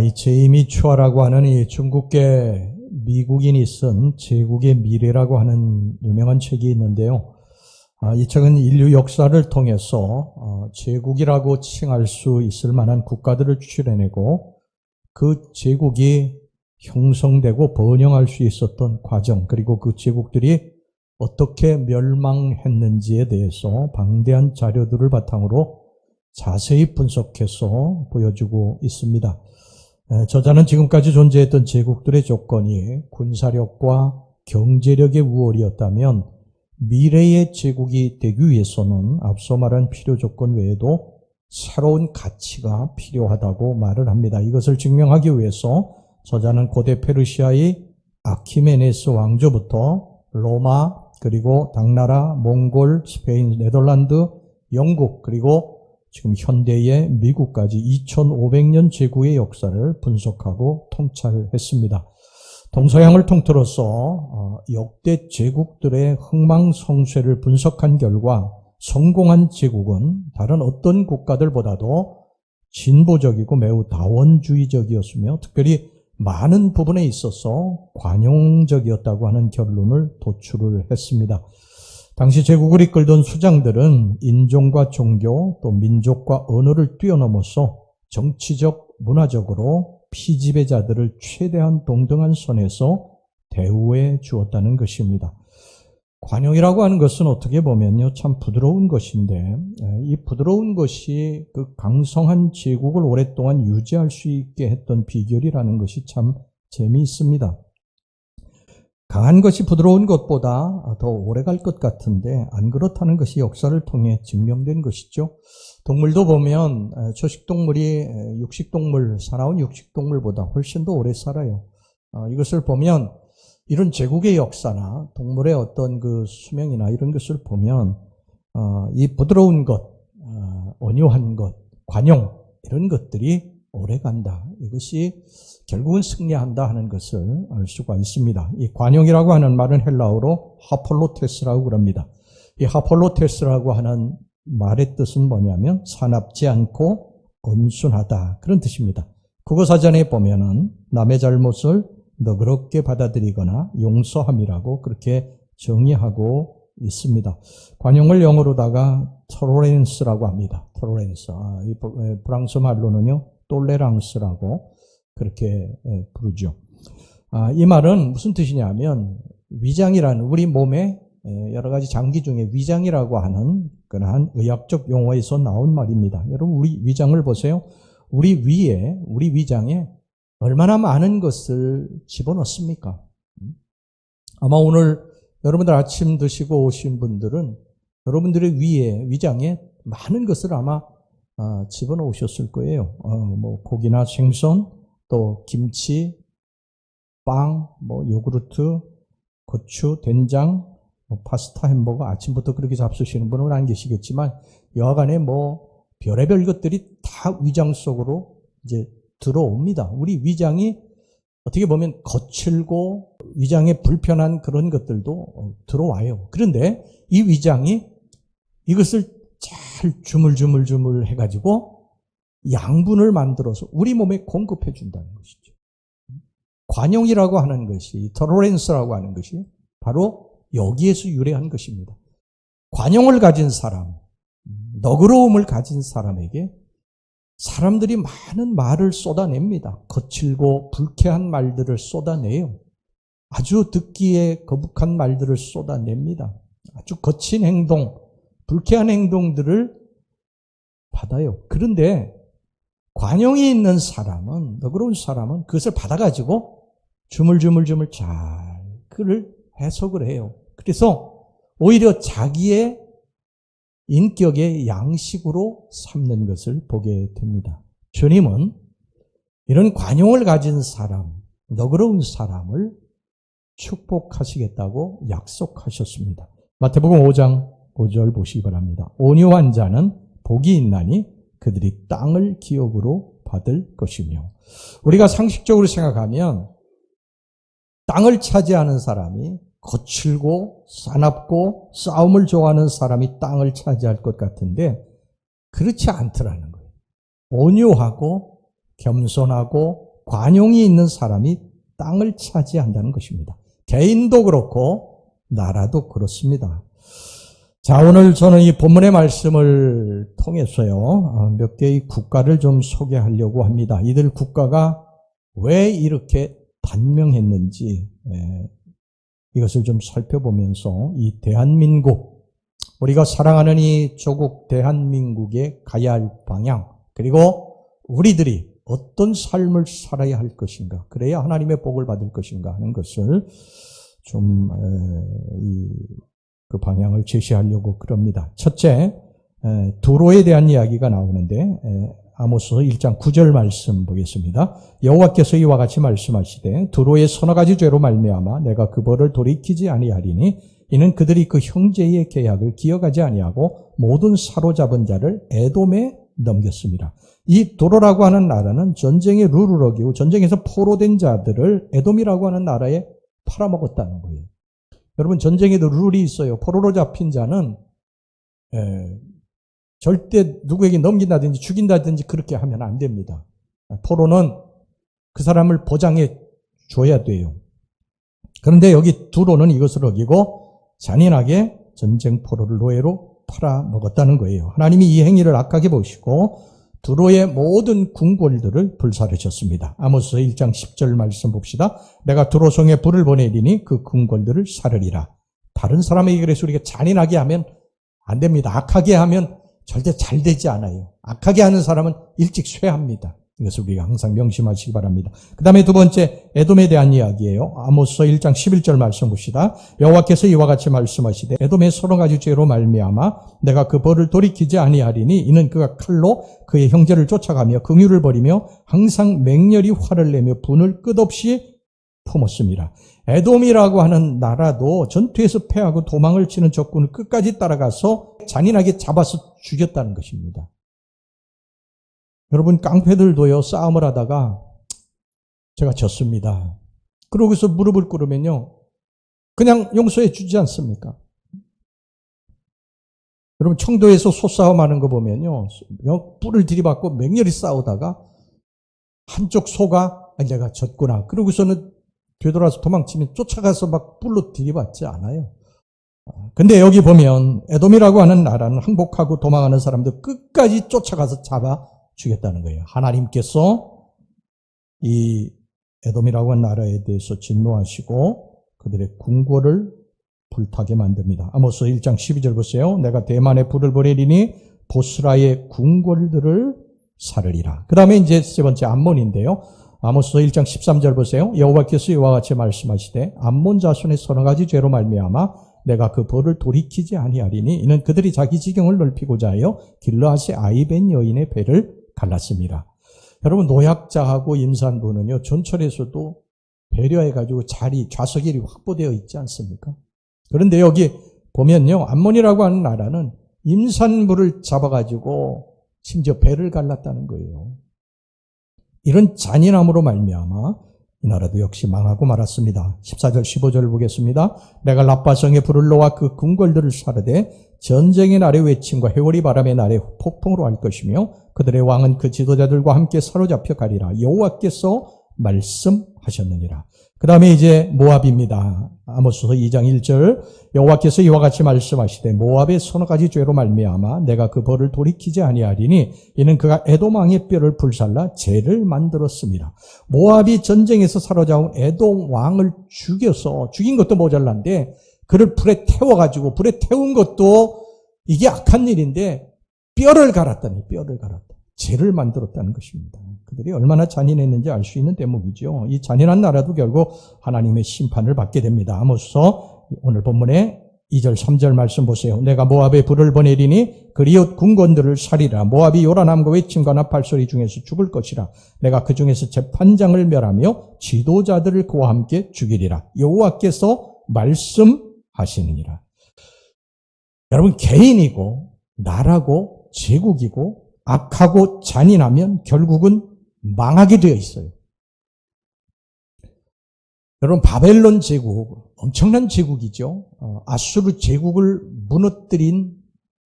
이 제이미 추아라고 하는 이 중국계 미국인이 쓴 제국의 미래라고 하는 유명한 책이 있는데요. 이 책은 인류 역사를 통해서 제국이라고 칭할 수 있을 만한 국가들을 추려내고 그 제국이 형성되고 번영할 수 있었던 과정, 그리고 그 제국들이 어떻게 멸망했는지에 대해서 방대한 자료들을 바탕으로 자세히 분석해서 보여주고 있습니다. 저자는 지금까지 존재했던 제국들의 조건이 군사력과 경제력의 우월이었다면 미래의 제국이 되기 위해서는 앞서 말한 필요 조건 외에도 새로운 가치가 필요하다고 말을 합니다. 이것을 증명하기 위해서 저자는 고대 페르시아의 아키메네스 왕조부터 로마, 그리고 당나라, 몽골, 스페인, 네덜란드, 영국, 그리고 지금 현대의 미국까지 2500년 제국의 역사를 분석하고 통찰했습니다. 동서양을 통틀어서 역대 제국들의 흥망성쇠를 분석한 결과 성공한 제국은 다른 어떤 국가들보다도 진보적이고 매우 다원주의적이었으며 특별히 많은 부분에 있어서 관용적이었다고 하는 결론을 도출을 했습니다. 당시 제국을 이끌던 수장들은 인종과 종교 또 민족과 언어를 뛰어넘어서 정치적, 문화적으로 피지배자들을 최대한 동등한 선에서 대우해 주었다는 것입니다. 관용이라고 하는 것은 어떻게 보면요, 참 부드러운 것인데 이 부드러운 것이 그 강성한 제국을 오랫동안 유지할 수 있게 했던 비결이라는 것이 참 재미있습니다. 강한 것이 부드러운 것보다 더 오래 갈 것 같은데 안 그렇다는 것이 역사를 통해 증명된 것이죠. 동물도 보면 초식동물이 살아온 육식동물보다 훨씬 더 오래 살아요. 이것을 보면 이런 제국의 역사나 동물의 어떤 그 수명이나 이런 것을 보면 이 부드러운 것, 온유한 것, 관용 이런 것들이 오래 간다. 이것이 결국은 승리한다 하는 것을 알 수가 있습니다. 이 관용이라고 하는 말은 헬라어로 하폴로테스라고 그럽니다. 이 하폴로테스라고 하는 말의 뜻은 뭐냐면 사납지 않고 온순하다 그런 뜻입니다. 국어사전에 보면은 남의 잘못을 너그럽게 받아들이거나 용서함이라고 그렇게 정의하고 있습니다. 관용을 영어로다가 토레란스라고 합니다. 토레란스. 이 프랑스 말로는요 톨레랑스라고 그렇게 부르죠. 이 말은 무슨 뜻이냐면 위장이라는 우리 몸의 여러 가지 장기 중에 위장이라고 하는 그러한 의학적 용어에서 나온 말입니다. 여러분 우리 위장을 보세요. 우리 위장에 얼마나 많은 것을 집어넣습니까? 아마 오늘 여러분들 아침 드시고 오신 분들은 여러분들의 위장에 많은 것을 아마 집어넣으셨을 거예요. 뭐 고기나 생선, 또 김치, 빵, 뭐 요구르트, 고추, 된장, 뭐 파스타, 햄버거, 아침부터 그렇게 잡수시는 분은 안 계시겠지만 여하간에 뭐 별의별 것들이 다 위장 속으로 이제 들어옵니다. 우리 위장이 어떻게 보면 거칠고 위장에 불편한 그런 것들도 들어와요. 그런데 이 위장이 이것을 잘 주물주물 해가지고 양분을 만들어서 우리 몸에 공급해 준다는 것이죠. 관용이라고 하는 것이, 토레란스라고 하는 것이 바로 여기에서 유래한 것입니다. 관용을 가진 사람, 너그러움을 가진 사람에게 사람들이 많은 말을 쏟아냅니다. 거칠고 불쾌한 말들을 쏟아내요. 아주 듣기에 거북한 말들을 쏟아냅니다. 아주 거친 행동, 불쾌한 행동들을 받아요. 그런데 관용이 있는 사람은, 너그러운 사람은 그것을 받아가지고 주물주물 잘 그를 해석을 해요. 그래서 오히려 자기의 인격의 양식으로 삼는 것을 보게 됩니다. 주님은 이런 관용을 가진 사람, 너그러운 사람을 축복하시겠다고 약속하셨습니다. 마태복음 5장 5절 보시기 바랍니다. 온유한 자는 복이 있나니 그들이 땅을 기업으로 받을 것이며. 우리가 상식적으로 생각하면 땅을 차지하는 사람이 거칠고 사납고 싸움을 좋아하는 사람이 땅을 차지할 것 같은데 그렇지 않더라는 거예요. 온유하고 겸손하고 관용이 있는 사람이 땅을 차지한다는 것입니다. 개인도 그렇고 나라도 그렇습니다. 자, 오늘 저는 이 본문의 말씀을 통해서요, 몇 개의 국가를 좀 소개하려고 합니다. 이들 국가가 왜 이렇게 단명했는지, 이것을 좀 살펴보면서 이 대한민국, 우리가 사랑하는 이 조국 대한민국에 가야 할 방향, 그리고 우리들이 어떤 삶을 살아야 할 것인가, 그래야 하나님의 복을 받을 것인가 하는 것을 좀 그 방향을 제시하려고 그럽니다. 첫째, 두로에 대한 이야기가 나오는데 아모스 1장 9절 말씀 보겠습니다. 여호와께서 이와 같이 말씀하시되 두로의 서너 가지 죄로 말미암아 내가 그 벌을 돌이키지 아니하리니 이는 그들이 그 형제의 계약을 기억하지 아니하고 모든 사로잡은 자를 에돔에 넘겼습니다. 이 두로라고 하는 나라는 전쟁의 룰을 어기고 전쟁에서 포로된 자들을 에돔이라고 하는 나라에 팔아먹었다는 거예요. 여러분, 전쟁에도 룰이 있어요. 포로로 잡힌 자는 절대 누구에게 넘긴다든지 죽인다든지 그렇게 하면 안 됩니다. 포로는 그 사람을 보장해 줘야 돼요. 그런데 여기 두로는 이것을 어기고 잔인하게 전쟁 포로를 노예로 팔아먹었다는 거예요. 하나님이 이 행위를 악하게 보시고 두로의 모든 궁궐들을 불사르셨습니다. 아모스 1장 10절 말씀 봅시다. 내가 두로성에 불을 보내리니 그 궁궐들을 사르리라. 다른 사람에게 그래서 우리가 잔인하게 하면 안 됩니다. 악하게 하면 절대 잘 되지 않아요. 악하게 하는 사람은 일찍 쇠합니다. 이것을 우리가 항상 명심하시기 바랍니다. 그 다음에 두 번째, 에돔에 대한 이야기예요. 아모스 1장 11절 말씀 봅시다. 여호와께서 이와 같이 말씀하시되 에돔의 서너 가지 죄로 말미암아 내가 그 벌을 돌이키지 아니하리니 이는 그가 칼로 그의 형제를 쫓아가며 긍휼을 버리며 항상 맹렬히 화를 내며 분을 끝없이 품었습니다. 에돔이라고 하는 나라도 전투에서 패하고 도망을 치는 적군을 끝까지 따라가서 잔인하게 잡아서 죽였다는 것입니다. 여러분, 깡패들도요, 싸움을 하다가 제가 졌습니다. 그러고서 무릎을 꿇으면요, 그냥 용서해 주지 않습니까? 여러분, 청도에서 소싸움 하는 거 보면요, 뿔을 들이받고 맹렬히 싸우다가 한쪽 소가 내가 졌구나. 그러고서는 되돌아서 도망치면 쫓아가서 막 뿔로 들이받지 않아요. 근데 여기 보면 에돔이라고 하는 나라는 항복하고 도망하는 사람들 끝까지 쫓아가서 잡아 주겠다는 거예요. 하나님께서 이 에돔이라고 하는 나라에 대해서 진노하시고 그들의 궁궐을 불타게 만듭니다. 아모스 1장 12절 보세요. 내가 대만에 불을 보내리니 보스라의 궁궐들을 사르리라. 그 다음에 이제 세 번째 암몬인데요. 아모스 1장 13절 보세요. 여호와께서 이와 같이 말씀하시되 암몬 자손의 서너 가지 죄로 말미암아 내가 그 벌을 돌이키지 아니하리니 이는 그들이 자기 지경을 넓히고자 하여 길르앗의 아이벤 여인의 배를 갈랐습니다. 여러분, 노약자하고 임산부는요, 전철에서도 배려해가지고 좌석이 확보되어 있지 않습니까? 그런데 여기 보면요, 암몬이라고 하는 나라는 임산부를 잡아가지고 심지어 배를 갈랐다는 거예요. 이런 잔인함으로 말미암아 이 나라도 역시 망하고 말았습니다. 14절 15절을 보겠습니다. 내가 라빠성에 불을 놓아 그 궁궐들을 사르되 전쟁의 날의 외침과 회오리 바람의 날에 폭풍으로 할 것이며 그들의 왕은 그 지도자들과 함께 사로잡혀 가리라. 여호와께서 말씀하셨느니라. 그 다음에 이제 모압입니다. 아모스서 2장 1절 여호와께서 이와 같이 말씀하시되 모압의 서너 가지 죄로 말미암아 내가 그 벌을 돌이키지 아니하리니 이는 그가 에돔 왕의 뼈를 불살라 죄를 만들었습니다. 모압이 전쟁에서 사로잡은 에돔 왕을 죽인 것도 모자란데 그를 불에 태워가지고 불에 태운 것도 이게 악한 일인데 뼈를 갈았다니 죄를 만들었다는 것입니다. 그들이 얼마나 잔인했는지 알 수 있는 대목이죠. 이 잔인한 나라도 결국 하나님의 심판을 받게 됩니다. 아모스서 오늘 본문에 2절 3절 말씀 보세요. 내가 모압에 불을 보내리니 그 이웃 궁궐들을 사리라. 모압이 요란함과 외침과 나팔소리 중에서 죽을 것이라. 내가 그 중에서 재판장을 멸하며 지도자들을 그와 함께 죽이리라. 여호와께서 말씀하시느니라. 여러분, 개인이고 나라고 제국이고 악하고 잔인하면 결국은 망하게 되어 있어요. 여러분, 바벨론 제국, 엄청난 제국이죠. 아수르 제국을 무너뜨린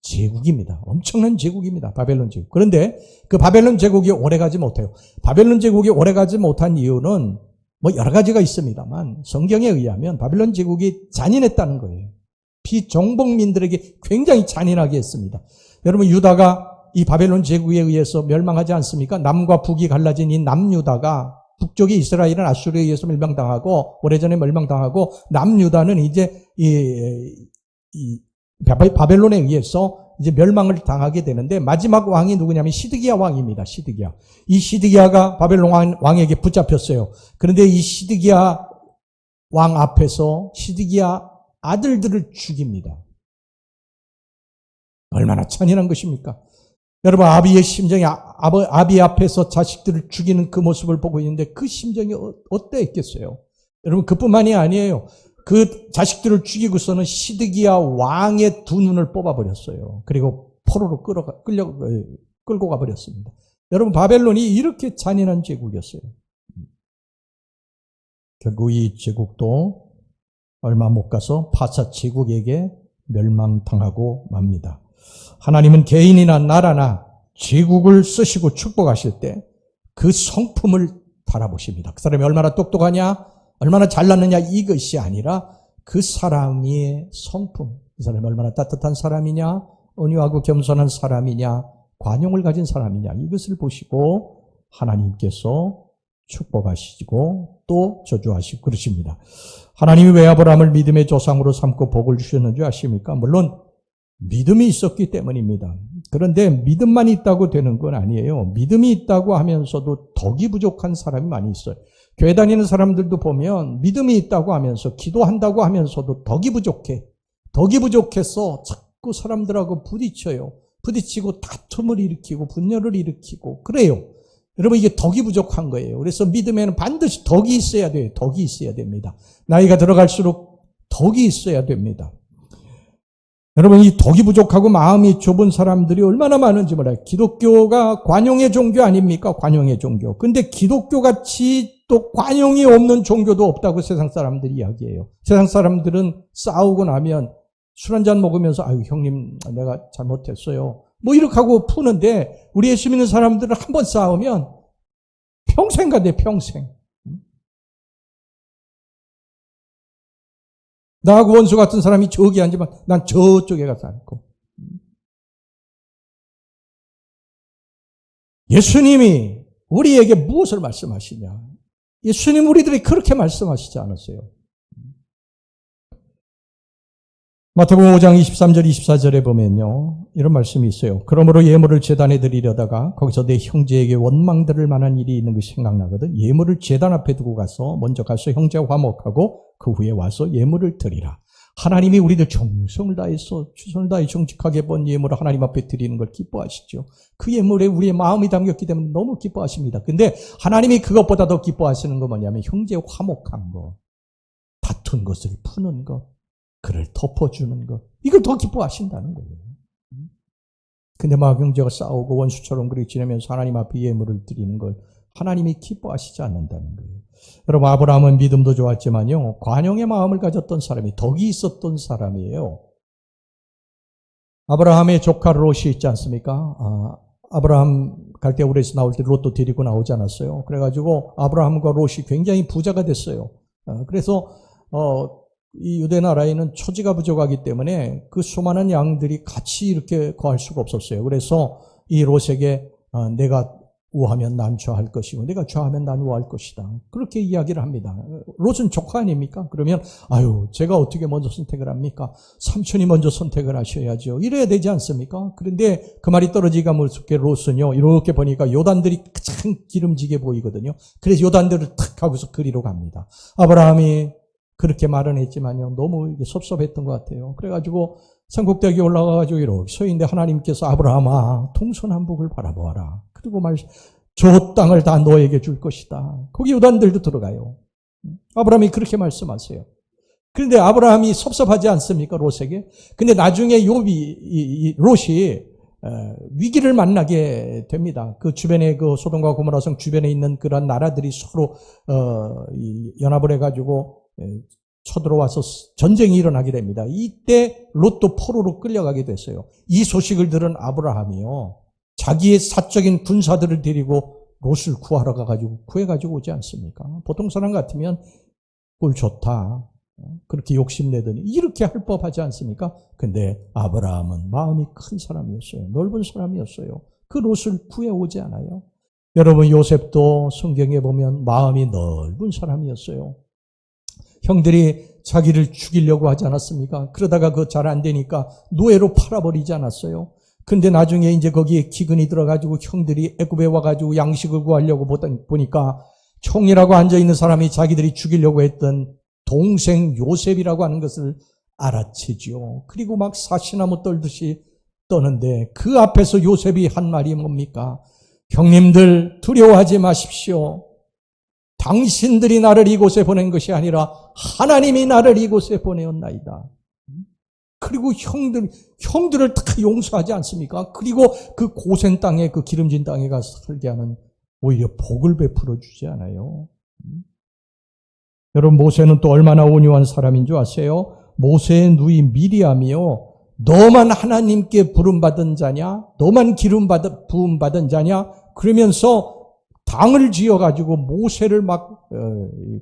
제국입니다. 엄청난 제국입니다. 바벨론 제국. 그런데 그 바벨론 제국이 오래가지 못해요. 바벨론 제국이 오래가지 못한 이유는 뭐 여러 가지가 있습니다만 성경에 의하면 바벨론 제국이 잔인했다는 거예요. 비정복민들에게 굉장히 잔인하게 했습니다. 여러분, 유다가 이 바벨론 제국에 의해서 멸망하지 않습니까? 남과 북이 갈라진 이 남유다가, 북쪽이 이스라엘은 아수르에 의해서 멸망당하고 오래전에 멸망당하고, 남유다는 이제 바벨론에 의해서 이제 멸망을 당하게 되는데, 마지막 왕이 누구냐면 시드기야 왕입니다. 시드기야. 이 시드기야가 바벨론 왕에게 붙잡혔어요. 그런데 이 시드기야 왕 앞에서 시드기야 아들들을 죽입니다. 얼마나 잔인한 것입니까? 여러분, 아비의 심정이, 아비 앞에서 자식들을 죽이는 그 모습을 보고 있는데 그 심정이 어땠겠어요? 여러분, 그뿐만이 아니에요. 그 자식들을 죽이고서는 시드기야 왕의 두 눈을 뽑아버렸어요. 그리고 포로로 끌고 가버렸습니다. 여러분, 바벨론이 이렇게 잔인한 제국이었어요. 결국 이 제국도 얼마 못 가서 파사 제국에게 멸망당하고 맙니다. 하나님은 개인이나 나라나 제국을 쓰시고 축복하실 때 그 성품을 바라보십니다. 그 사람이 얼마나 똑똑하냐, 얼마나 잘났느냐, 이것이 아니라 그 사람의 성품, 그 사람이 얼마나 따뜻한 사람이냐, 온유하고 겸손한 사람이냐, 관용을 가진 사람이냐, 이것을 보시고 하나님께서 축복하시고 또 저주하시고 그러십니다. 하나님이 왜 아브라함을 믿음의 조상으로 삼고 복을 주셨는지 아십니까? 물론 믿음이 있었기 때문입니다. 그런데 믿음만 있다고 되는 건 아니에요. 믿음이 있다고 하면서도 덕이 부족한 사람이 많이 있어요. 교회 다니는 사람들도 보면 믿음이 있다고 하면서 기도한다고 하면서도 덕이 부족해. 덕이 부족해서 자꾸 사람들하고 부딪혀요. 부딪히고 다툼을 일으키고 분열을 일으키고 그래요. 여러분, 이게 덕이 부족한 거예요. 그래서 믿음에는 반드시 덕이 있어야 돼요. 덕이 있어야 됩니다. 나이가 들어갈수록 덕이 있어야 됩니다. 여러분, 이 덕이 부족하고 마음이 좁은 사람들이 얼마나 많은지 몰라요. 기독교가 관용의 종교 아닙니까? 관용의 종교. 근데 기독교같이 또 관용이 없는 종교도 없다고 세상 사람들이 이야기해요. 세상 사람들은 싸우고 나면 술 한잔 먹으면서 아유 형님 내가 잘못했어요. 뭐 이렇게 하고 푸는데 우리 예수 믿는 사람들은 한번 싸우면 평생 가대, 평생. 나하고 원수 같은 사람이 저기 앉으면 난 저쪽에 가서 앉고. 예수님이 우리에게 무엇을 말씀하시냐? 예수님 우리들이 그렇게 말씀하시지 않았어요. 마태복음 5장 23절 24절에 보면요, 이런 말씀이 있어요. 그러므로 예물을 제단에 드리려다가 거기서 내 형제에게 원망 들을 만한 일이 있는 것이 생각나거든. 예물을 제단 앞에 두고 먼저 가서 형제와 화목하고 그 후에 와서 예물을 드리라. 하나님이 우리들 정성을 다해서 최선을 다해 정직하게 본 예물을 하나님 앞에 드리는 걸 기뻐하시죠. 그 예물에 우리의 마음이 담겼기 때문에 너무 기뻐하십니다. 근데 하나님이 그것보다 더 기뻐하시는 건 뭐냐면 형제 화목한 거, 다툰 것을 푸는 것, 그를 덮어주는 것, 이걸 더 기뻐하신다는 거예요. 근데 막 형제가 싸우고 원수처럼 그렇게 지내면서 하나님 앞에 예물을 드리는 걸 하나님이 기뻐하시지 않는다는 거예요. 여러분, 아브라함은 믿음도 좋았지만요, 관용의 마음을 가졌던 사람이, 덕이 있었던 사람이에요. 아브라함의 조카 롯이 있지 않습니까? 아브라함 갈대우르에서 나올 때 롯도 데리고 나오지 않았어요. 그래가지고 아브라함과 롯이 굉장히 부자가 됐어요. 그래서 이 유대 나라에는 초지가 부족하기 때문에 그 수많은 양들이 같이 이렇게 거할 수가 없었어요. 그래서 이 롯에게 내가 우하면 난 좌할 것이고 내가 좌하면 난 우할 것이다, 그렇게 이야기를 합니다. 롯은 조카 아닙니까? 그러면 아유 제가 어떻게 먼저 선택을 합니까? 삼촌이 먼저 선택을 하셔야죠. 이래야 되지 않습니까? 그런데 그 말이 떨어지기가 무섭게 롯은요, 이렇게 보니까 요단들이 가장 기름지게 보이거든요. 그래서 요단들을 탁 하고서 그리로 갑니다. 아브라함이 그렇게 말은 했지만요, 너무 이게 섭섭했던 것 같아요. 그래가지고 산꼭대기에 올라가가지고 이렇게 서 있는데 하나님께서 아브라함아 동서남북을 바라보아라. 그리고 저 땅을 다 너에게 줄 것이다. 거기 요단들도 들어가요. 아브라함이 그렇게 말씀하세요. 그런데 아브라함이 섭섭하지 않습니까, 롯에게? 근데 나중에 롯이 위기를 만나게 됩니다. 그 주변에 그 소돔과 고모라 성 주변에 있는 그런 나라들이 서로 연합을 해가지고 쳐들어와서 전쟁이 일어나게 됩니다. 이때 롯도 포로로 끌려가게 됐어요. 이 소식을 들은 아브라함이요, 자기의 사적인 군사들을 데리고 롯을 구하러 가가지고 구해가지고 오지 않습니까? 보통 사람 같으면 꼴 좋다, 그렇게 욕심내더니 이렇게 할 법하지 않습니까? 근데 아브라함은 마음이 큰 사람이었어요. 넓은 사람이었어요. 그 롯을 구해오지 않아요. 여러분, 요셉도 성경에 보면 마음이 넓은 사람이었어요. 형들이 자기를 죽이려고 하지 않았습니까? 그러다가 그 잘 안 되니까 노예로 팔아버리지 않았어요? 근데 나중에 이제 거기에 기근이 들어가지고 형들이 애굽에 와가지고 양식을 구하려고 보니까 총이라고 앉아있는 사람이 자기들이 죽이려고 했던 동생 요셉이라고 하는 것을 알아채지요. 그리고 막 사시나무 떨듯이 떠는데 그 앞에서 요셉이 한 말이 뭡니까? 형님들, 두려워하지 마십시오. 당신들이 나를 이곳에 보낸 것이 아니라 하나님이 나를 이곳에 보내었나이다. 그리고 형들을 다 용서하지 않습니까? 그리고 그 고센 땅에, 그 기름진 땅에 가서 살게 하는, 오히려 복을 베풀어 주지 않아요. 여러분, 모세는 또 얼마나 온유한 사람인 줄 아세요? 모세의 누이 미리암이요, 너만 하나님께 부름받은 자냐? 너만 부음받은 자냐? 그러면서 당을 지어가지고 모세를 막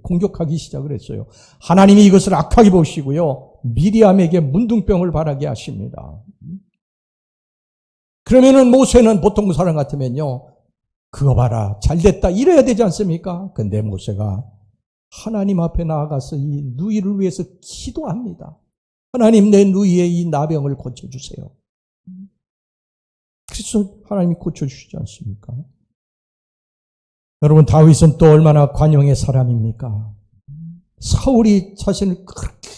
공격하기 시작을 했어요. 하나님이 이것을 악하게 보시고요, 미리암에게 문둥병을 바라게 하십니다. 그러면은 모세는 보통 사람 같으면요, 그거 봐라, 잘됐다, 이래야 되지 않습니까? 근데 모세가 하나님 앞에 나아가서 이 누이를 위해서 기도합니다. 하나님, 내 누이의 이 나병을 고쳐주세요. 그래서 하나님이 고쳐주시지 않습니까? 여러분, 다윗은 또 얼마나 관용의 사람입니까? 사울이 자신을 그렇게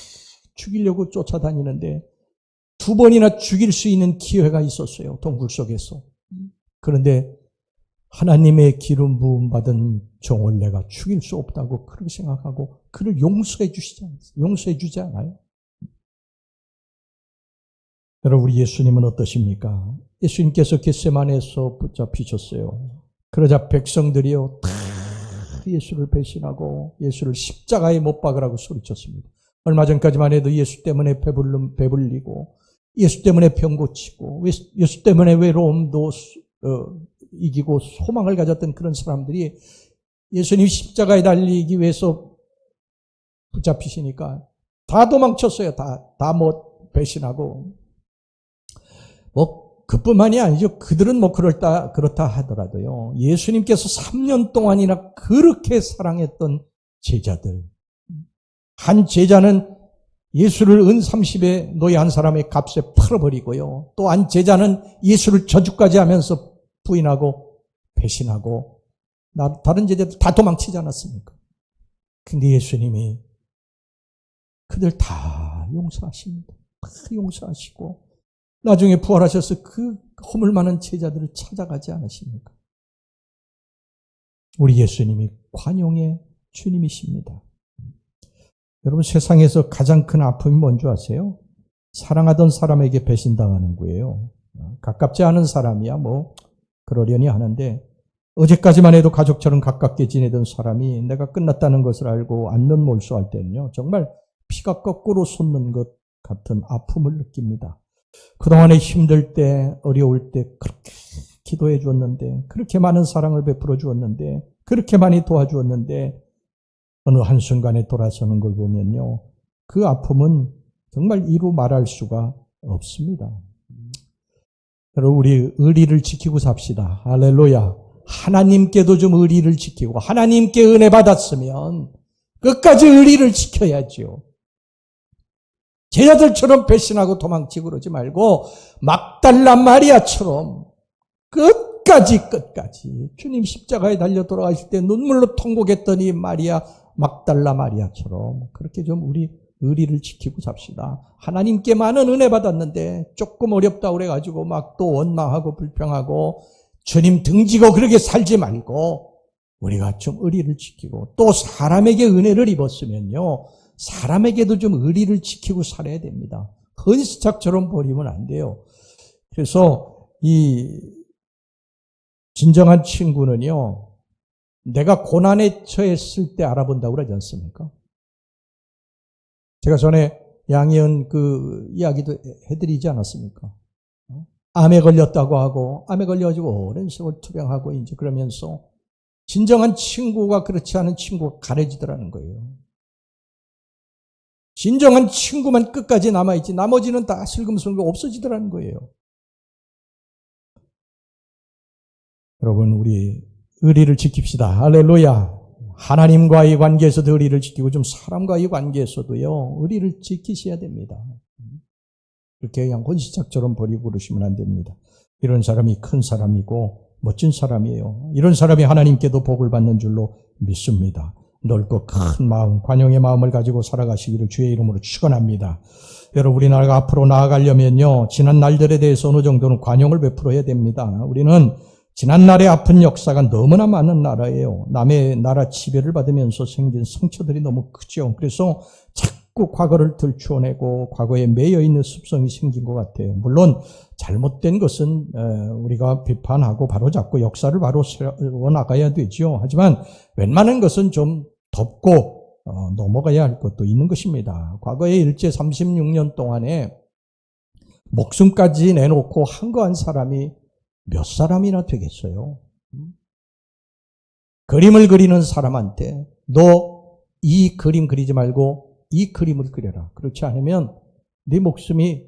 죽이려고 쫓아다니는데 2번이나 죽일 수 있는 기회가 있었어요, 동굴 속에서. 그런데 하나님의 기름 부음 받은 종을 내가 죽일 수 없다고 그렇게 생각하고 그를 용서해 주지 않아요? 여러분, 우리 예수님은 어떠십니까? 예수님께서 겟세마네에서 붙잡히셨어요. 그러자 백성들이요, 다 예수를 배신하고 예수를 십자가에 못 박으라고 소리쳤습니다. 얼마 전까지만 해도 예수 때문에 배불리고 예수 때문에 병 고치고 예수 때문에 외로움도 이기고 소망을 가졌던 그런 사람들이 예수님 십자가에 달리기 위해서 붙잡히시니까 다 도망쳤어요. 다 배신하고. 그뿐만이 아니죠. 그들은 그렇다 하더라도요, 예수님께서 3년 동안이나 그렇게 사랑했던 제자들, 한 제자는 예수를 은 30에 노예 한 사람의 값에 팔아버리고요, 또 한 제자는 예수를 저주까지 하면서 부인하고 배신하고 다른 제자들 다 도망치지 않았습니까? 근데 예수님이 그들 다 용서하십니다. 다 용서하시고 나중에 부활하셔서 그 허물 많은 제자들을 찾아가지 않으십니까? 우리 예수님이 관용의 주님이십니다. 여러분, 세상에서 가장 큰 아픔이 뭔지 아세요? 사랑하던 사람에게 배신당하는 거예요. 가깝지 않은 사람이야 그러려니 하는데, 어제까지만 해도 가족처럼 가깝게 지내던 사람이 내가 끝났다는 것을 알고 안면 몰수할 때는요, 정말 피가 거꾸로 솟는 것 같은 아픔을 느낍니다. 그동안에 힘들 때, 어려울 때 그렇게 기도해 주었는데, 그렇게 많은 사랑을 베풀어 주었는데, 그렇게 많이 도와주었는데 어느 한순간에 돌아서는 걸 보면요, 그 아픔은 정말 이루 말할 수가 없습니다. 여러분, 우리 의리를 지키고 삽시다. 할렐루야. 하나님께도 좀 의리를 지키고, 하나님께 은혜 받았으면 끝까지 의리를 지켜야죠. 제자들처럼 배신하고 도망치고 그러지 말고 막달라 마리아처럼 끝까지 주님 십자가에 달려 돌아가실 때 눈물로 통곡했더니 막달라 마리아처럼 그렇게 좀 우리 의리를 지키고 삽시다. 하나님께 많은 은혜 받았는데 조금 어렵다고 그래가지고 막 또 원망하고 불평하고 주님 등지고 그렇게 살지 말고 우리가 좀 의리를 지키고, 또 사람에게 은혜를 입었으면요, 사람에게도 좀 의리를 지키고 살아야 됩니다. 헌시착처럼 버리면 안 돼요. 그래서 이 진정한 친구는요, 내가 고난에 처했을 때 알아본다고 그러지 않습니까? 제가 전에 양희은 그 이야기도 해드리지 않았습니까? 암에 걸렸다고 하고, 암에 걸려가지고 오랜 세월 투병하고 이제 그러면서 진정한 친구가 그렇지 않은 친구가 가려지더라는 거예요. 진정한 친구만 끝까지 남아있지 나머지는 다 슬금슬금 없어지더라는 거예요. 여러분, 우리 의리를 지킵시다. 할렐루야. 하나님과의 관계에서도 의리를 지키고 좀 사람과의 관계에서도요, 의리를 지키셔야 됩니다. 그렇게 그냥 혼시짝처럼 버리고 그러시면 안 됩니다. 이런 사람이 큰 사람이고 멋진 사람이에요. 이런 사람이 하나님께도 복을 받는 줄로 믿습니다. 넓고 큰 마음, 관용의 마음을 가지고 살아가시기를 주의 이름으로 축원합니다. 여러분, 우리나라가 앞으로 나아가려면요, 지난 날들에 대해서 어느 정도는 관용을 베풀어야 됩니다. 우리는 지난날의 아픈 역사가 너무나 많은 나라예요. 남의 나라 지배를 받으면서 생긴 상처들이 너무 크죠. 그래서 자꾸 과거를 들추어내고 과거에 매여있는 습성이 생긴 것 같아요. 물론 잘못된 것은 우리가 비판하고 바로잡고 역사를 바로 세워나가야 되죠. 하지만 웬만한 것은 좀 덮고 넘어가야 할 것도 있는 것입니다. 과거에 일제 36년 동안에 목숨까지 내놓고 항거한 사람이 몇 사람이나 되겠어요? 그림을 그리는 사람한테 너 이 그림 그리지 말고 이 그림을 그려라. 그렇지 않으면 네 목숨이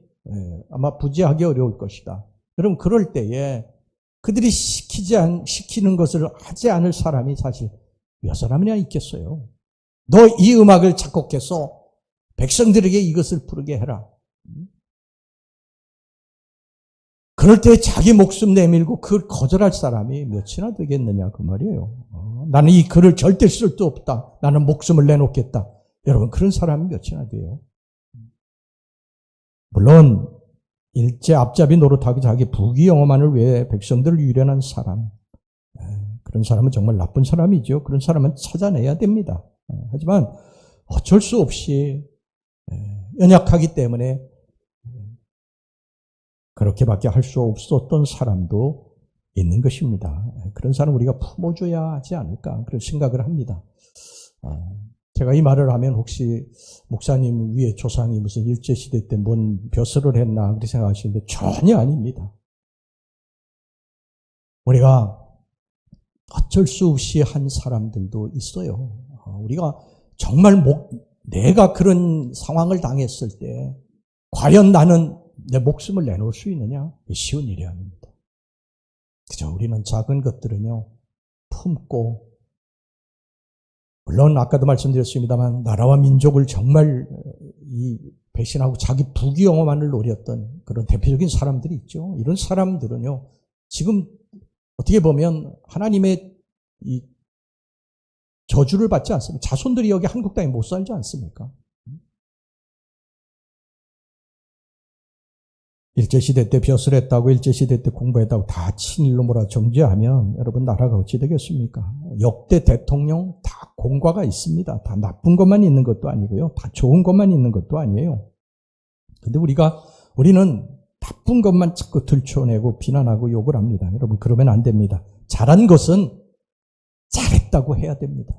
아마 부지하기 어려울 것이다. 여러분, 그럴 때에 그들이 시키는 것을 하지 않을 사람이 사실 몇 사람이나 있겠어요? 너 이 음악을 작곡해서 백성들에게 이것을 부르게 해라. 그럴 때 자기 목숨 내밀고 그걸 거절할 사람이 몇이나 되겠느냐 그 말이에요. 나는 이 글을 절대 쓸 수 없다. 나는 목숨을 내놓겠다. 여러분, 그런 사람이 몇이나 돼요. 물론 일제 앞잡이 노릇하기 자기 부귀영화만을 위해 백성들을 유련한 사람, 그런 사람은 정말 나쁜 사람이죠. 그런 사람은 찾아내야 됩니다. 하지만 어쩔 수 없이 연약하기 때문에 그렇게밖에 할 수 없었던 사람도 있는 것입니다. 그런 사람 우리가 품어줘야 하지 않을까 그런 생각을 합니다. 제가 이 말을 하면 혹시 목사님 위에 조상이 무슨 일제시대 때 뭔 벼슬을 했나 그렇게 생각하시는데 전혀 아닙니다. 우리가 어쩔 수 없이 한 사람들도 있어요. 우리가 정말 내가 그런 상황을 당했을 때 과연 나는 내 목숨을 내놓을 수 있느냐? 쉬운 일이 아닙니다. 그죠? 우리는 작은 것들은요, 품고, 물론 아까도 말씀드렸습니다만, 나라와 민족을 정말 배신하고 자기 부귀영화만을 노렸던 그런 대표적인 사람들이 있죠. 이런 사람들은요, 지금 어떻게 보면 하나님의 이 저주를 받지 않습니까? 자손들이 여기 한국 땅에 못 살지 않습니까? 일제시대 때 벼슬했다고 일제시대 때 공부했다고 다 친일로 몰아 정죄하면 여러분 나라가 어찌 되겠습니까? 역대 대통령 다 공과가 있습니다. 다 나쁜 것만 있는 것도 아니고요. 다 좋은 것만 있는 것도 아니에요. 근데 우리는 나쁜 것만 자꾸 들춰내고 비난하고 욕을 합니다. 여러분, 그러면 안 됩니다. 잘한 것은 잘했다고 해야 됩니다.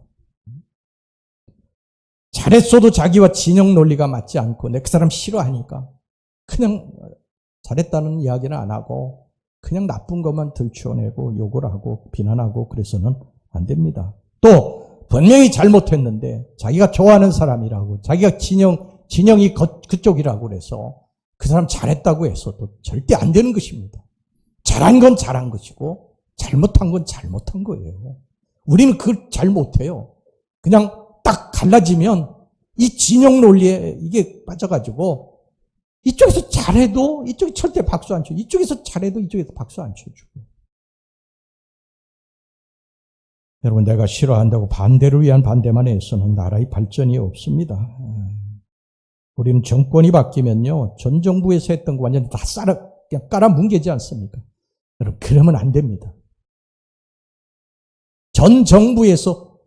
잘했어도 자기와 진영 논리가 맞지 않고 내 그 사람 싫어하니까 그냥 잘했다는 이야기는 안 하고 그냥 나쁜 것만 들추어내고 욕을 하고 비난하고 그래서는 안 됩니다. 또 분명히 잘못했는데 자기가 좋아하는 사람이라고 자기가 진영이 그쪽이라고 그래서 그 사람 잘했다고 해서도 절대 안 되는 것입니다. 잘한 건 잘한 것이고 잘못한 건 잘못한 거예요. 우리는 그걸 잘 못해요. 그냥 딱 갈라지면 이 진영 논리에 이게 빠져가지고 이쪽에서 잘해도 이쪽이 절대 박수 안 쳐. 이쪽에서 잘해도 이쪽에서 박수 안 쳐주고. 여러분, 내가 싫어한다고 반대를 위한 반대만 해서는 나라의 발전이 없습니다. 우리는 정권이 바뀌면요, 전 정부에서 했던 거 완전히 다 그냥 깔아뭉개지 않습니까? 여러분, 그러면 안 됩니다. 전 정부에서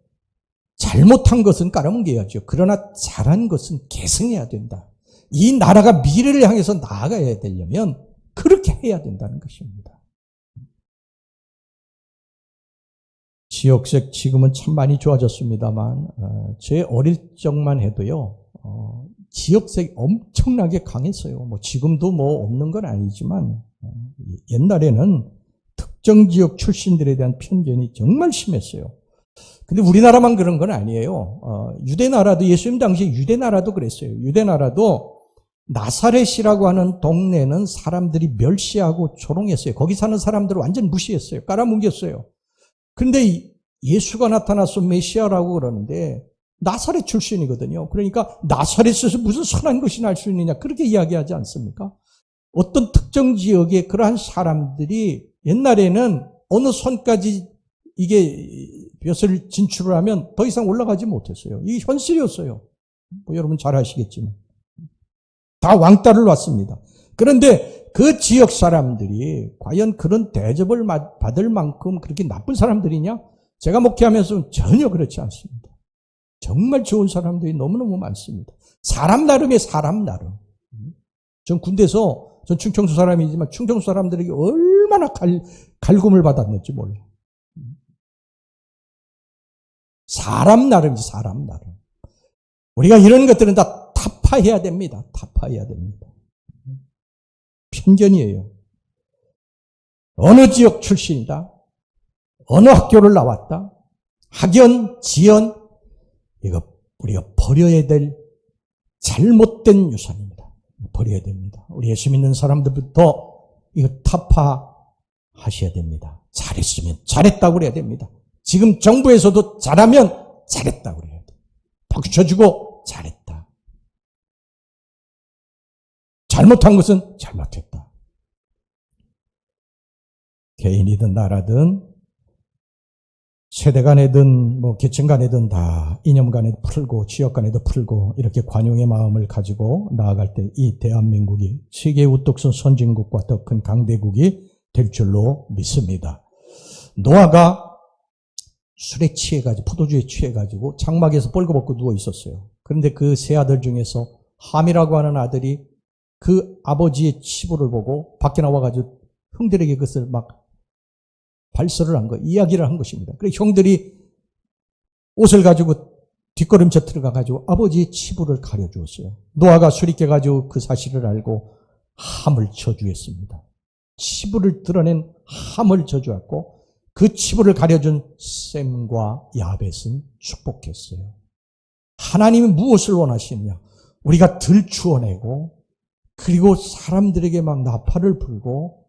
잘못한 것은 깔아뭉개야죠. 그러나 잘한 것은 계승해야 된다. 이 나라가 미래를 향해서 나아가야 되려면 그렇게 해야 된다는 것입니다. 지역색 지금은 참 많이 좋아졌습니다만 제 어릴 적만 해도요. 지역색이 엄청나게 강했어요. 뭐 지금도 뭐 없는 건 아니지만 옛날에는 특정 지역 출신들에 대한 편견이 정말 심했어요. 근데 우리나라만 그런 건 아니에요. 유대 나라도, 예수님 당시에 유대 나라도 그랬어요. 유대 나라도 나사렛이라고 하는 동네는 사람들이 멸시하고 조롱했어요. 거기 사는 사람들을 완전 무시했어요. 깔아뭉겼어요. 그런데 예수가 나타나서 메시아라고 그러는데 나사렛 출신이거든요. 그러니까 나사렛에서 무슨 선한 것이 날 수 있느냐, 그렇게 이야기하지 않습니까? 어떤 특정 지역에 그러한 사람들이 옛날에는 어느 선까지 이게 벼슬 진출을 하면 더 이상 올라가지 못했어요. 이게 현실이었어요. 뭐 여러분 잘 아시겠지만. 다 왕따를 놨습니다. 그런데 그 지역 사람들이 과연 그런 대접을 받을 만큼 그렇게 나쁜 사람들이냐? 제가 목회하면서 전혀 그렇지 않습니다. 정말 좋은 사람들이 너무너무 많습니다. 사람 나름의 사람 나름. 전 군대에서, 전 충청도 사람이지만 충청도 사람들에게 얼마나 갈굼을 받았는지 몰라요. 사람 나름이지, 사람 나름. 우리가 이런 것들은 다 타파해야 됩니다. 타파해야 됩니다. 편견이에요. 어느 지역 출신이다, 어느 학교를 나왔다, 학연, 지연, 이거 우리가 버려야 될 잘못된 유산입니다. 버려야 됩니다. 우리 예수 믿는 사람들부터 이거 타파하셔야 됩니다. 잘했으면 잘했다고 그래야 됩니다. 지금 정부에서도 잘하면 잘했다고 그래야 돼. 박수 쳐주고 잘했다. 잘못한 것은 잘못했다. 개인이든 나라든 세대 간에든 뭐 계층 간에든 다 이념 간에도 풀고 지역 간에도 풀고 이렇게 관용의 마음을 가지고 나아갈 때 이 대한민국이 세계 우뚝선 선진국과 더 큰 강대국이 될 줄로 믿습니다. 노아가 술에 취해가지고, 포도주에 취해가지고 장막에서 뻘거벗고 누워 있었어요. 그런데 그 세 아들 중에서 함이라고 하는 아들이 그 아버지의 치부를 보고 밖에 나와가지고 형들에게 그것을 막 발설을 한 거, 이야기를 한 것입니다. 그래서 형들이 옷을 가지고 뒷걸음쳐 들어가가지고 아버지의 치부를 가려주었어요. 노아가 술이 깨가지고 그 사실을 알고 함을 저주했습니다. 치부를 드러낸 함을 저주했고 그 치부를 가려준 셈과 야벳은 축복했어요. 하나님은 무엇을 원하시느냐? 우리가 들추어내고 그리고 사람들에게 막 나팔을 불고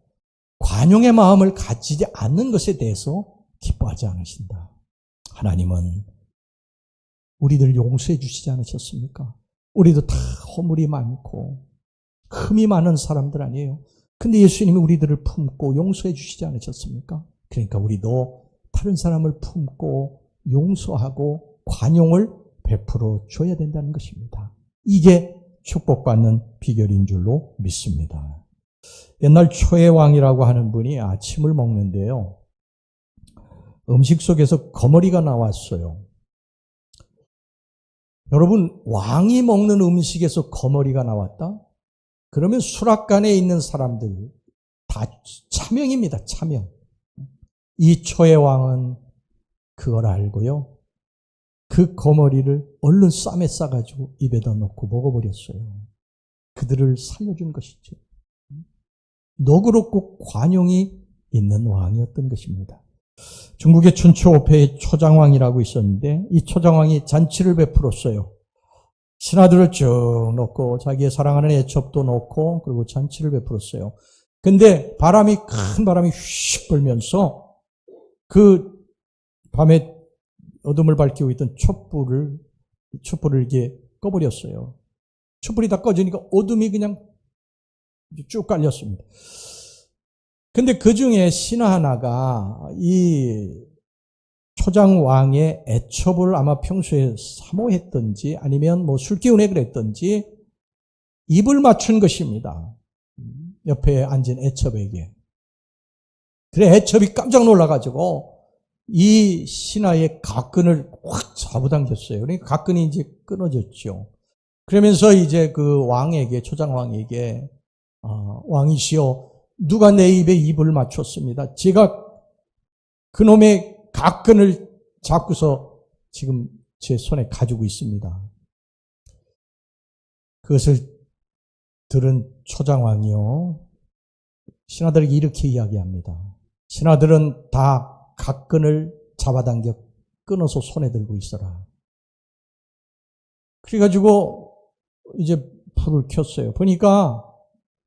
관용의 마음을 가지지 않는 것에 대해서 기뻐하지 않으신다. 하나님은 우리들 용서해 주시지 않으셨습니까? 우리도 다 허물이 많고 흠이 많은 사람들 아니에요. 근데 예수님이 우리들을 품고 용서해 주시지 않으셨습니까? 그러니까 우리도 다른 사람을 품고 용서하고 관용을 베풀어 줘야 된다는 것입니다. 이게 축복받는 비결인 줄로 믿습니다. 옛날 초의 왕이라고 하는 분이 아침을 먹는데요. 음식 속에서 거머리가 나왔어요. 여러분, 왕이 먹는 음식에서 거머리가 나왔다? 그러면 수락관에 있는 사람들 다 차명입니다. 차명. 이 초의 왕은 그걸 알고요. 그 거머리를 얼른 쌈에 싸가지고 입에다 넣고 먹어버렸어요. 그들을 살려준 것이죠. 너그럽고 관용이 있는 왕이었던 것입니다. 중국의 춘추오패에 초장왕이라고 있었는데 이 초장왕이 잔치를 베풀었어요. 신하들을 쭉 놓고 자기의 사랑하는 애첩도 놓고 그리고 잔치를 베풀었어요. 근데 큰 바람이 휙 불면서 그 밤에 어둠을 밝히고 있던 촛불을 이렇게 꺼버렸어요. 촛불이 다 꺼지니까 어둠이 그냥 쭉 깔렸습니다. 근데 그 중에 신하 하나가 이 초장왕의 애첩을 아마 평소에 사모했던지 아니면 뭐 술기운에 그랬던지 입을 맞춘 것입니다. 옆에 앉은 애첩에게. 그래 애첩이 깜짝 놀라가지고 이 신하의 가끈을 확 잡아당겼어요. 그러니까 가끈이 이제 끊어졌죠. 그러면서 이제 그 왕에게, 초장왕에게 왕이시여 누가 내 입에 입을 맞췄습니다. 제가 그놈의 가끈을 잡고서 지금 제 손에 가지고 있습니다. 그것을 들은 초장왕이요, 신하들에게 이렇게 이야기합니다. 신하들은 다 각근을 잡아당겨 끊어서 손에 들고 있어라. 그래가지고 이제 불을 켰어요. 보니까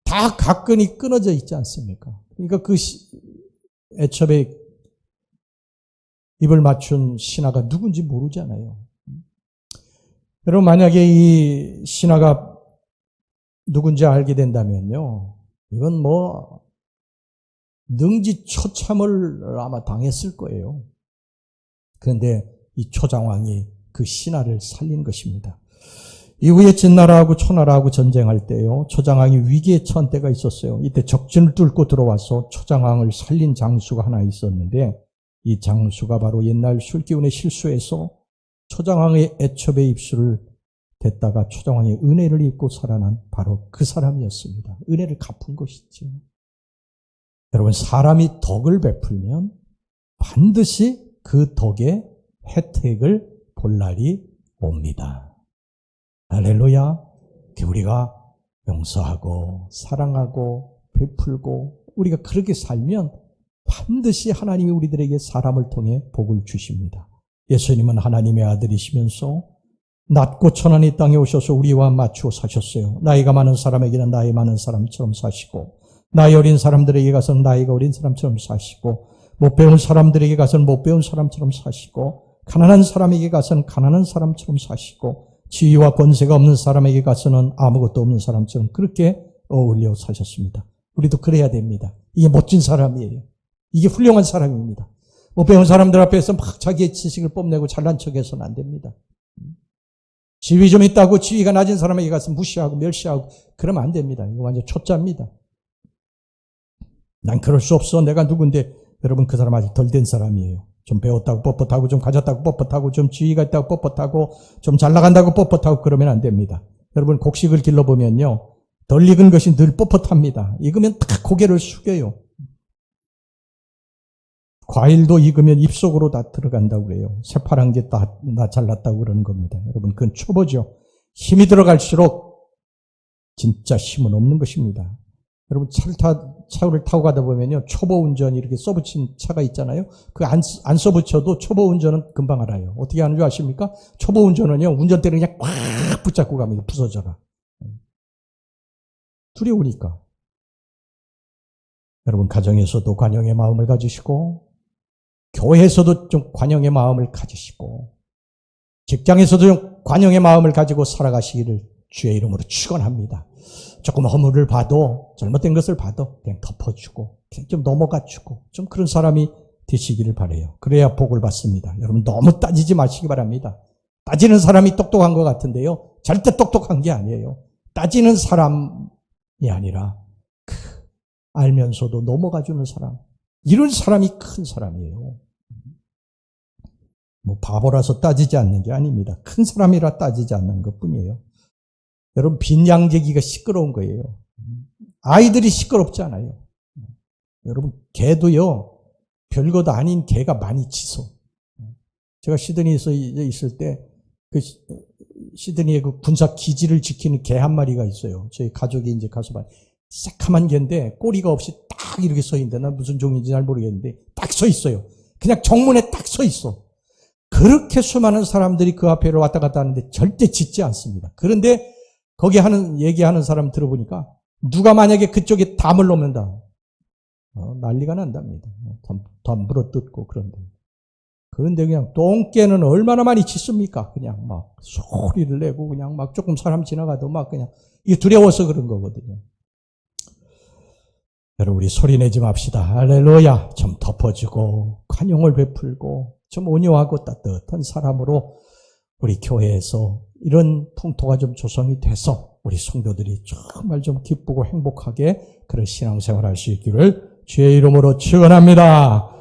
다 각근이 끊어져 있지 않습니까? 그러니까 그 애첩에 입을 맞춘 신하가 누군지 모르잖아요. 여러분, 만약에 이 신하가 누군지 알게 된다면요, 이건 뭐 능지처참을 아마 당했을 거예요. 그런데 이 초장왕이 그 신하를 살린 것입니다. 이후에 진나라하고 초나라하고 전쟁할 때요, 초장왕이 위기에 처한 때가 있었어요. 이때 적진을 뚫고 들어와서 초장왕을 살린 장수가 하나 있었는데, 이 장수가 바로 옛날 술기운에 실수해서 초장왕의 애첩의 입술을 댔다가 초장왕의 은혜를 입고 살아난 바로 그 사람이었습니다. 은혜를 갚은 것이죠. 여러분, 사람이 덕을 베풀면 반드시 그 덕의 혜택을 볼 날이 옵니다. 할렐루야. 우리가 용서하고 사랑하고 베풀고 우리가 그렇게 살면 반드시 하나님이 우리들에게 사람을 통해 복을 주십니다. 예수님은 하나님의 아들이시면서 낮고 천한 이 땅에 오셔서 우리와 맞추어 사셨어요. 나이가 많은 사람에게는 나이 많은 사람처럼 사시고, 나이 어린 사람들에게 가서는 나이가 어린 사람처럼 사시고, 못 배운 사람들에게 가서는 못 배운 사람처럼 사시고, 가난한 사람에게 가서는 가난한 사람처럼 사시고, 지위와 권세가 없는 사람에게 가서는 아무것도 없는 사람처럼 그렇게 어울려 사셨습니다. 우리도 그래야 됩니다. 이게 멋진 사람이에요. 이게 훌륭한 사람입니다. 못 배운 사람들 앞에서 막 자기의 지식을 뽐내고 잘난 척해서는 안 됩니다. 지위 좀 있다고 지위가 낮은 사람에게 가서 무시하고 멸시하고 그러면 안 됩니다. 이거 완전 초짜입니다. 난 그럴 수 없어. 내가 누군데. 여러분, 그 사람 아직 덜 된 사람이에요. 좀 배웠다고 뻣뻣하고 좀 가졌다고 뻣뻣하고 좀 지위가 있다고 뻣뻣하고 좀 잘 나간다고 뻣뻣하고 그러면 안 됩니다. 여러분, 곡식을 길러보면요, 덜 익은 것이 늘 뻣뻣합니다. 익으면 딱 고개를 숙여요. 과일도 익으면 입속으로 다 들어간다고 그래요. 새파란 게 나 잘났다고 그러는 겁니다. 여러분, 그건 초보죠. 힘이 들어갈수록 진짜 힘은 없는 것입니다. 여러분, 차를 타고 가다 보면요, 초보 운전 이렇게 써붙인 차가 있잖아요. 그 안 써붙여도 초보 운전은 금방 알아요. 어떻게 하는 줄 아십니까? 초보 운전은요, 운전대를 그냥 꽉 붙잡고 갑니다. 부서져라. 두려우니까. 여러분, 가정에서도 관용의 마음을 가지시고, 교회에서도 좀 관용의 마음을 가지시고, 직장에서도 좀 관용의 마음을 가지고 살아가시기를 주의 이름으로 축원합니다. 조금 허물을 봐도, 잘못된 것을 봐도 그냥 덮어주고, 그냥 좀 넘어가주고, 좀 그런 사람이 되시기를 바라요. 그래야 복을 받습니다. 여러분, 너무 따지지 마시기 바랍니다. 따지는 사람이 똑똑한 것 같은데요, 절대 똑똑한 게 아니에요. 따지는 사람이 아니라 알면서도 넘어가주는 사람, 이런 사람이 큰 사람이에요. 뭐 바보라서 따지지 않는 게 아닙니다. 큰 사람이라 따지지 않는 것뿐이에요. 여러분, 빈 양재기가 시끄러운 거예요. 아이들이 시끄럽지 않아요. 여러분, 개도요, 별것도 아닌 개가 많이 짖어. 제가 시드니에서 있을 때 그 시드니의 그 군사 기지를 지키는 개 한 마리가 있어요. 저희 가족이 이제 가서 봐요. 새카만 개인데 꼬리가 없이 딱 이렇게 서 있는데, 난 무슨 종인지 잘 모르겠는데 딱 서 있어요. 그냥 정문에 딱 서 있어. 그렇게 수많은 사람들이 그 앞에 왔다 갔다 하는데 절대 짖지 않습니다. 그런데 거기 얘기하는 사람 들어보니까 누가 만약에 그쪽에 담을 놓는다, 난리가 난답니다. 다 물어뜯고 그런데 그냥 똥개는 얼마나 많이 짖습니까? 그냥 막 소리를 내고 그냥 막 조금 사람 지나가도 막 그냥 이게 두려워서 그런 거거든요. 여러분, 우리 소리 내지 맙시다. 할렐루야. 좀 덮어주고 관용을 베풀고 좀 온유하고 따뜻한 사람으로 우리 교회에서 이런 풍토가 좀 조성이 돼서 우리 성도들이 정말 좀 기쁘고 행복하게 그런 신앙생활을 할 수 있기를 주의 이름으로 축원합니다.